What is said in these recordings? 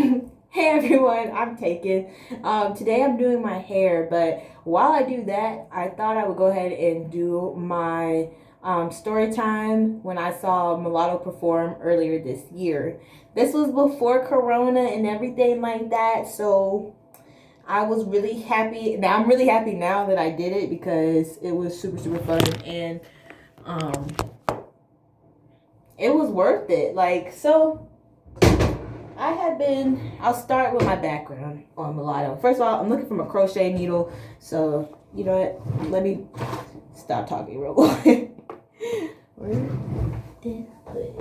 Hey everyone, I'm Taken. Today I'm doing my hair, but while I do that, I thought I would go ahead and do my story time when I saw Mulatto perform earlier this year. This was before Corona and everything like that, so I was really happy. Now I'm really happy now that I did it because it was super fun and um, it was worth it. I'll start with my background on mulatto. First of all, I'm looking for a crochet needle. So, you know what? Let me stop talking real quick. Where did I put it?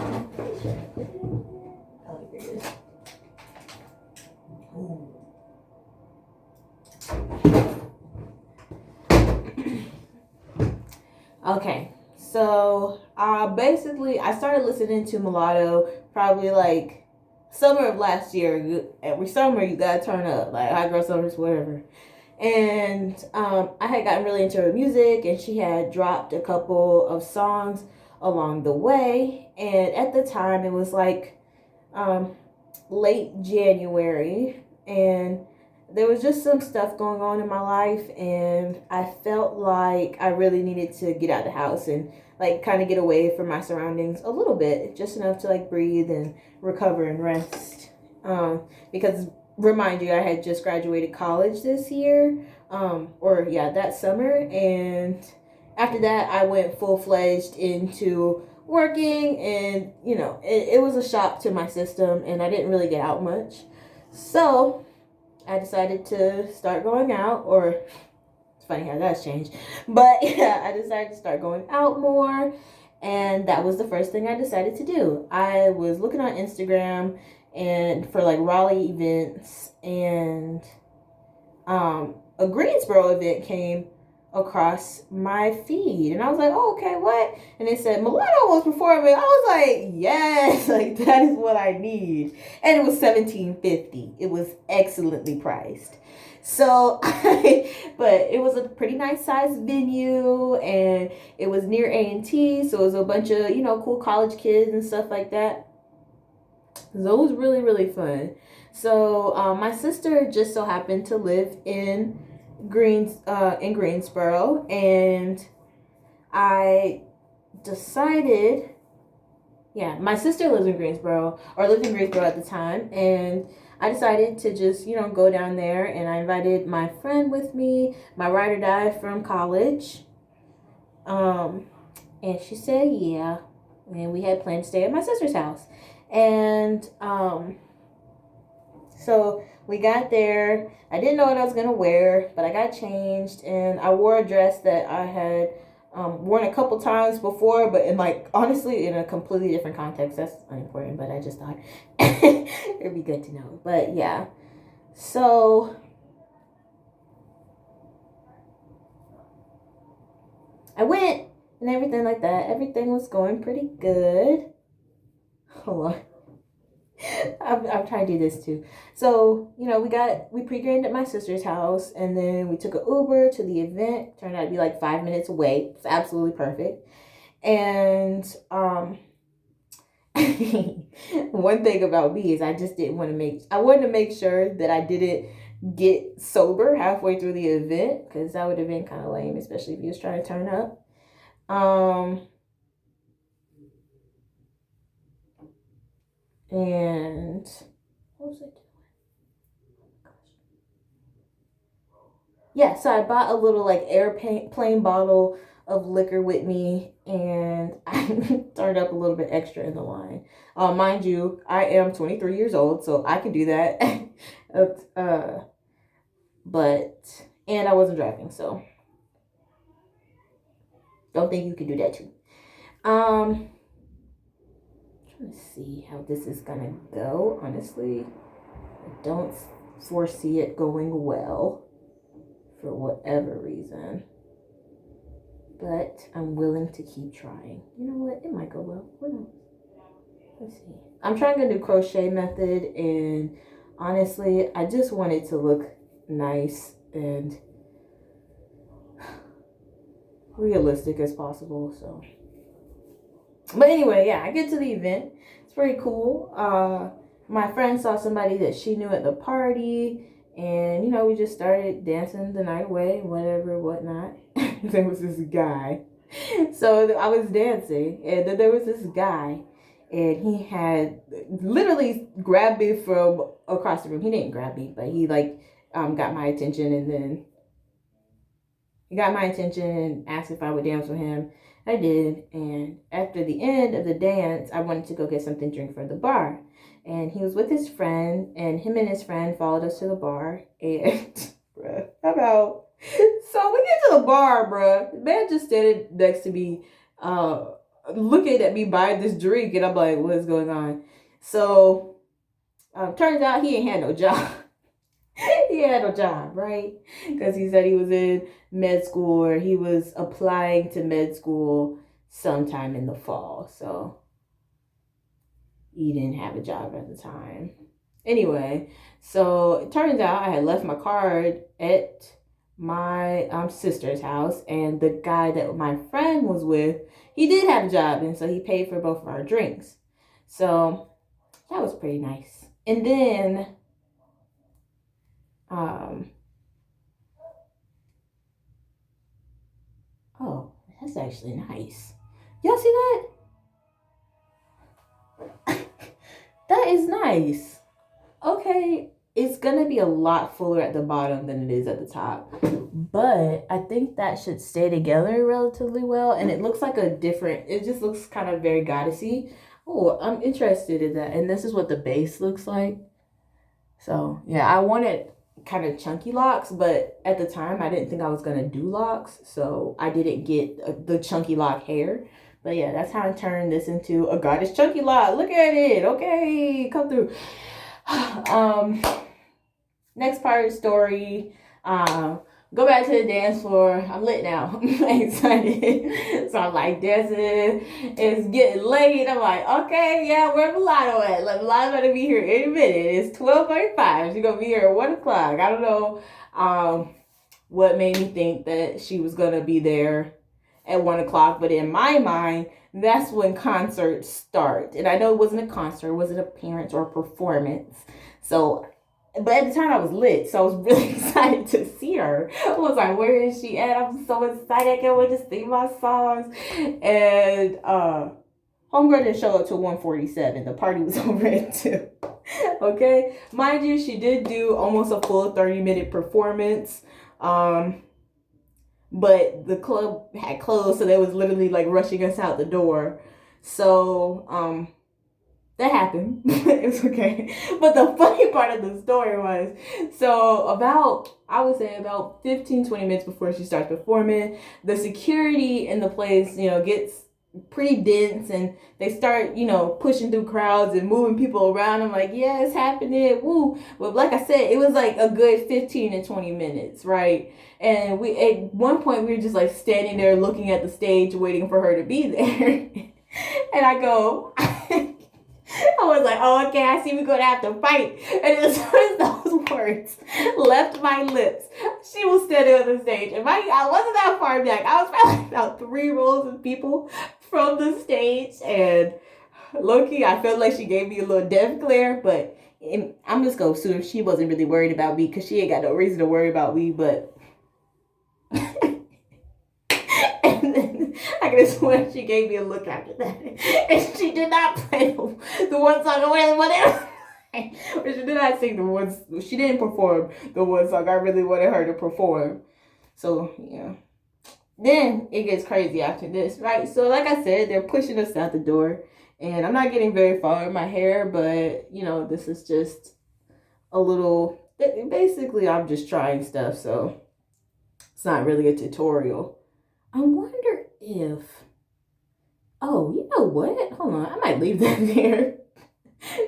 Oh, here it is. Okay. So, basically, I started listening to mulatto probably like summer of last year. Every summer, you gotta turn up, like high girl summers, whatever. And I had gotten really into her music, and she had dropped a couple of songs along the way. And at the time, it was like um, late January, and there was just some stuff going on in my life, and I felt like I really needed to get out of the house and like kind of get away from my surroundings a little bit, just enough to like breathe and recover and rest. Because remind you, I had just graduated college this year, or yeah, that summer, and after that, I went full fledged into working, and it was a shock to my system, and I didn't really get out much. So I decided to start going out, or it's funny how that's changed, but yeah, I decided to start going out more, and that was the first thing I decided to do. I was looking on Instagram and for like Raleigh events, and a Greensboro event came across my feed, and I was like, oh, okay, what? And it said Mulatto was performing. I was like, yes, like that is what I need. And it was $17.50. It was excellently priced. So but it was a pretty nice sized venue, and it was near A&T, so it was a bunch of cool college kids and stuff like that. So it was really fun. So my sister just so happened to live in Greensboro, and I decided, yeah, my sister lives in Greensboro, or lived in Greensboro at the time, and I decided to just go down there, and I invited my friend with me, my ride or die from college, um, and she said yeah, and we had planned to stay at my sister's house, and so we got there. I didn't know what I was gonna wear, but I got changed, and I wore a dress that I had worn a couple times before, but in like honestly in a completely different context. That's unimportant, but I just thought it'd be good to know. But yeah, so I went and everything like that. Everything was going pretty good. Hold on. I'm trying to do this too. So, we pre-gamed at my sister's house, and then we took an Uber to the event. Turned out to be like 5 minutes away. It's absolutely perfect. And one thing about me is I just didn't want to I wanted to make sure that I didn't get sober halfway through the event, because that would have been kind of lame, especially if you was trying to turn up. And what was it? Yeah, so I bought a little like airplane bottle of liquor with me, and I turned up a little bit extra in the wine. Mind you, I am 23 years old, so I can do that. uh, but and I wasn't driving, so don't think you can do that too. Trying to see how this is gonna go. Honestly, I don't foresee it going well for whatever reason. But I'm willing to keep trying. You know what? It might go well. Who knows? Let's see. I'm trying a new crochet method, and honestly, I just want it to look nice and realistic as possible. But anyway, yeah, I get to the event. It's pretty cool. my friend saw somebody that she knew at the party, and you know, we just started dancing the night away, whatever, whatnot. There was this guy. So I was dancing, and then there was this guy, and he had literally grabbed me from across the room. He didn't grab me, but he like got my attention, and then he got my attention and asked if I would dance with him. I did, and after the end of the dance, I wanted to go get something to drink from the bar. And he was with his friend, and him and his friend followed us to the bar. And bruh, about so we get to the bar, bruh. The man just standing next to me, looking at me buying this drink, and I'm like, what is going on? So turns out he ain't had no job. He had no job, right? Because he said he was in med school, or he was applying to med school sometime in the fall. So he didn't have a job at the time. Anyway, so it turns out I had left my card at my sister's house, and the guy that my friend was with, he did have a job, and so he paid for both of our drinks. So that was pretty nice. And then oh, that's actually nice. Y'all see that? That is nice. Okay, it's gonna be a lot fuller at the bottom than it is at the top, but I think that should stay together relatively well. And it looks like it just looks kind of very goddessy. Oh, I'm interested in that. And this is what the base looks like. So yeah, I wanted kind of chunky locks, but at the time I didn't think I was gonna do locks, so I didn't get the chunky lock hair. But yeah, that's how I turned this into a goddess chunky lock. Look at it. Okay, come through. Next part of the story. Go back to the dance floor. I'm lit now. I'm excited. So I'm like dancing. It's getting late. I'm like, okay, yeah, where Mulatto at? Like, Mulatto's gonna be here any minute. It's 12:35. She's gonna be here at 1 o'clock. I don't know what made me think that she was gonna be there at 1 o'clock, but in my mind, that's when concerts start. And I know it wasn't a concert, it wasn't an appearance or a performance. So but at the time I was lit, so I was really excited to see her. I was like, where is she at? I'm so excited. I can't wait to sing my songs. And homegirl didn't show up till 1:47. The party was over at 2. Okay? Mind you, she did do almost a full 30-minute performance. But the club had closed, so they was literally like rushing us out the door. So that happened. It's okay. But the funny part of the story was, so I would say about 15-20 minutes before she starts performing, the security in the place, gets pretty dense, and they start, pushing through crowds and moving people around. I'm like, yeah, it's happening. Woo. But like I said, it was like a good 15 to 20 minutes, right? And we, at one point, we were just like standing there looking at the stage, waiting for her to be there. And I go, I was like, oh, okay, I see we're going to have to fight. And as soon as those words left my lips, she was standing on the stage. And I wasn't that far back. I was probably about 3 rows of people from the stage. And low-key, I felt like she gave me a little death glare. But I'm just going to assume she wasn't really worried about me, because she ain't got no reason to worry about me. But and then I could have sworn she gave me a look after that. And she did not play the one song or whatever. Or she did not sing the ones. She didn't perform the one song I really wanted her to perform. So, yeah. Then it gets crazy after this, right? So, like I said, they're pushing us out the door. And I'm not getting very far in my hair, but, this is just a little. Basically, I'm just trying stuff, so it's not really a tutorial. I wonder if, oh, you know what? Hold on, I might leave that there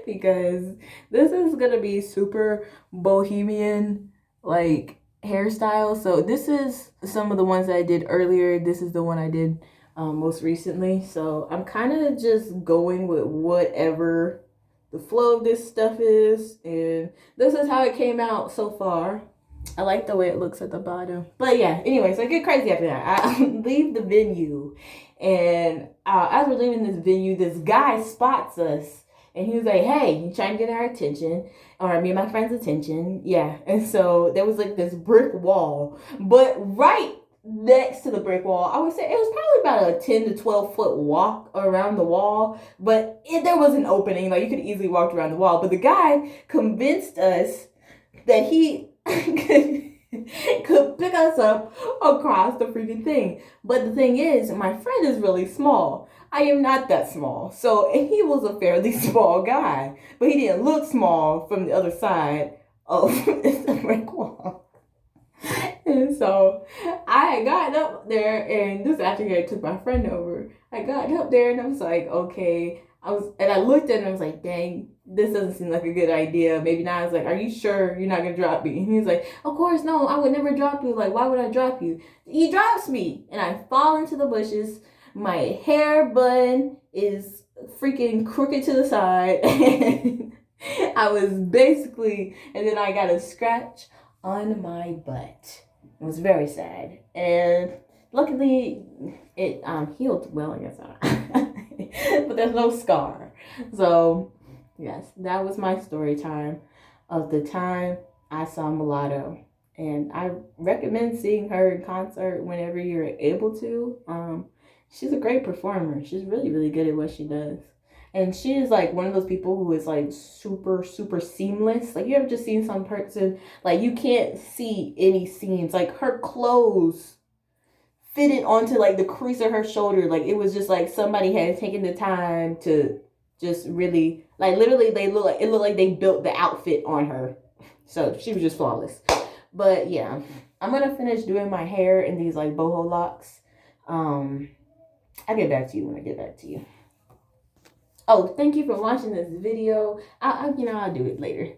because this is gonna be super bohemian like hairstyle. So this is some of the ones that I did earlier. This is the one I did most recently. So I'm kind of just going with whatever the flow of this stuff is, and this is how it came out so far. I like the way it looks at the bottom. But yeah, anyway, so I get crazy after that. I leave the venue. And as we're leaving this venue, this guy spots us. And he was like, hey, you trying to get our attention, or me and my friend's attention. Yeah. And so there was like this brick wall, but right next to the brick wall, I would say it was probably about a 10 to 12 foot walk around the wall, but there was an opening. Like you could easily walk around the wall. But the guy convinced us that he could pick us up across the freaking thing. But the thing is, my friend is really small. I am not that small. So, and he was a fairly small guy, but he didn't look small from the other side of the brick wall. And so I had gotten up there, and this after I took my friend over. I got up there and I was like, okay. I looked at him and I was like, dang, this doesn't seem like a good idea. Maybe not. I was like, are you sure you're not gonna drop me? And he was like, of course, no, I would never drop you. Like, why would I drop you? He drops me and I fall into the bushes. My hair bun is freaking crooked to the side. And I was basically, and then I got a scratch on my butt. It was very sad. And luckily it healed well, I guess. But there's no scar. So yes, that was my story time of the time I saw Mulatto. And I recommend seeing her in concert whenever you're able to. She's a great performer. She's really, really good at what she does. And she is like one of those people who is like super, super seamless. Like you ever just seen some person, like you can't see any seams. Like her clothes fitted onto like the crease of her shoulder. Like it was just like somebody had taken the time to just really, like literally it looked like they built the outfit on her. So she was just flawless. But yeah, I'm gonna finish doing my hair in these like boho locks. I'll get back to you when I get back to you. Oh, thank you for watching this video. I'll do it later.